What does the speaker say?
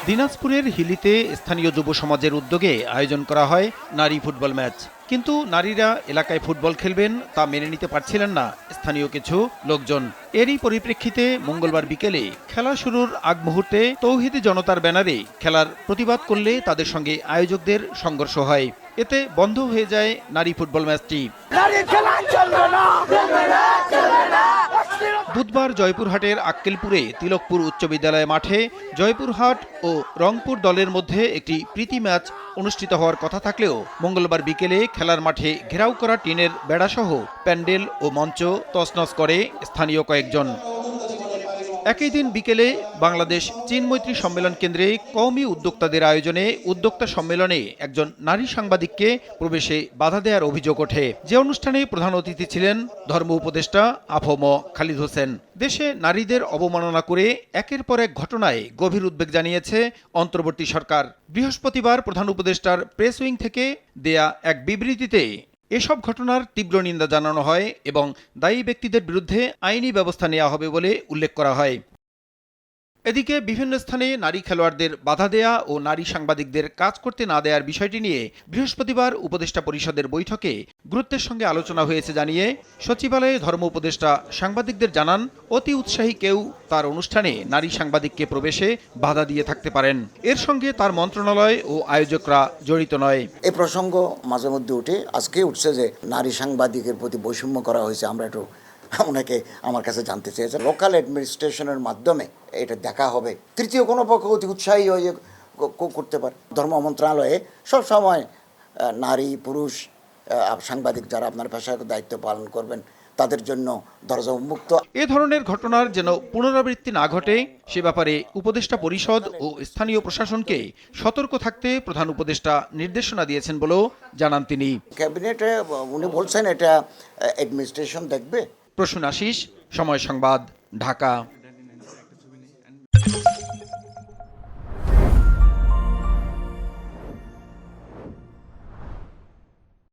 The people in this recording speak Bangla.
দিনাজপুরের হিলিতে স্থানীয় যুব সমাজের উদ্যোগে আয়োজন করা হয় নারী ফুটবল ম্যাচ। কিন্তু নারীরা এলাকায় ফুটবল খেলবেন তা মেনে নিতে পারছিলেন না স্থানীয় কিছু লোকজন। এরই পরিপ্রেক্ষিতে মঙ্গলবার বিকেলে খেলা শুরুর আগ মুহূর্তে তৌহিদি জনতার ব্যানারে খেলার প্রতিবাদ করলে তাদের সঙ্গে আয়োজকদের সংঘর্ষ হয়। এতে বন্ধ হয়ে যায় নারী ফুটবল ম্যাচটি। বুধবার জয়পুরহাটের আক্কেলপুরে তিলকপুর উচ্চ বিদ্যালয় মাঠে জয়পুরহাট ও রংপুর দলের মধ্যে একটি প্রীতি ম্যাচ অনুষ্ঠিত হওয়ার কথা থাকলেও মঙ্গলবার বিকেলে খেলার মাঠে ঘেরাও করা টিনের বেড়াসহ প্যান্ডেল ও মঞ্চ তছনছ করে স্থানীয় কয়েকজন। একই দিন বিকেলে বাংলাদেশ চীন মৈত্রী সম্মেলন কেন্দ্রে কওমি উদ্যোক্তাদের আয়োজনে উদ্যোক্তা সম্মেলনে একজন নারী সাংবাদিককে প্রবেশে বাধা দেওয়ার অভিযোগ ওঠে। যে অনুষ্ঠানে প্রধান অতিথি ছিলেন ধর্ম উপদেষ্টা আফম খালিদ হোসেন। দেশে নারীদের অবমাননা করে একের পর এক ঘটনায় গভীর উদ্বেগ জানিয়েছে অন্তর্বর্তী সরকার। বৃহস্পতিবার প্রধান উপদেষ্টার প্রেস উইং থেকে দেয়া এক বিবৃতিতে এসব ঘটনার তীব্র নিন্দা জানানো হয় এবং দায়ী ব্যক্তিদের বিরুদ্ধে আইনি ব্যবস্থা নেওয়া হবে বলে উল্লেখ করা হয়। এদিকে বিভিন্ন স্থানে নারী খেলোয়াড়দের বাধা দেয়া ও নারী সাংবাদিকদের কাজ করতে না দেওয়ার বিষয়টি নিয়ে বৃহস্পতিবার উপদেষ্টা পরিষদের বৈঠকে গুরুত্বের সঙ্গে আলোচনা হয়েছে জানিয়ে সচিবালয়ে ধর্ম উপদেষ্টা সাংবাদিকদের জানান, অতি উৎসাহী কেউ তার অনুষ্ঠানে নারী সাংবাদিককে প্রবেশে বাধা দিয়ে থাকতে পারেন। এর সঙ্গে তার মন্ত্রণালয় ও আয়োজকরা জড়িত নয়। এই প্রসঙ্গ মাঝে মধ্যে উঠে আজকে উঠছে যে নারী সাংবাদিকের প্রতি বৈষম্য করা হয়েছে। আমরা একটু অনেকে আমার কাছে জানতে চেয়েছে, লোকাল অ্যাডমিনিস্ট্রেশনের মাধ্যমে এটা দেখা হবে। তৃতীয় কোনো পক্ষ অতি উৎসাহী হয়ে করতে পারে। ধর্ম মন্ত্রণালয়ে সবসময় নারী পুরুষ সাংবাদিক যারা আপনার পেশাগত দায়িত্ব পালন করবেন তাদের জন্য দরজা উন্মুক্ত। এ ধরনের ঘটনার যেন পুনরাবৃত্তি না ঘটে সে ব্যাপারে উপদেষ্টা পরিষদ ও স্থানীয় প্রশাসনকে সতর্ক থাকতে প্রধান উপদেষ্টা নির্দেশনা দিয়েছেন বলেও জানান তিনি। ক্যাবিনেটে উনি বলছেন এটা অ্যাডমিনিস্ট্রেশন দেখবে। প্রসূন আশিস, সময় সংবাদ, ঢাকা।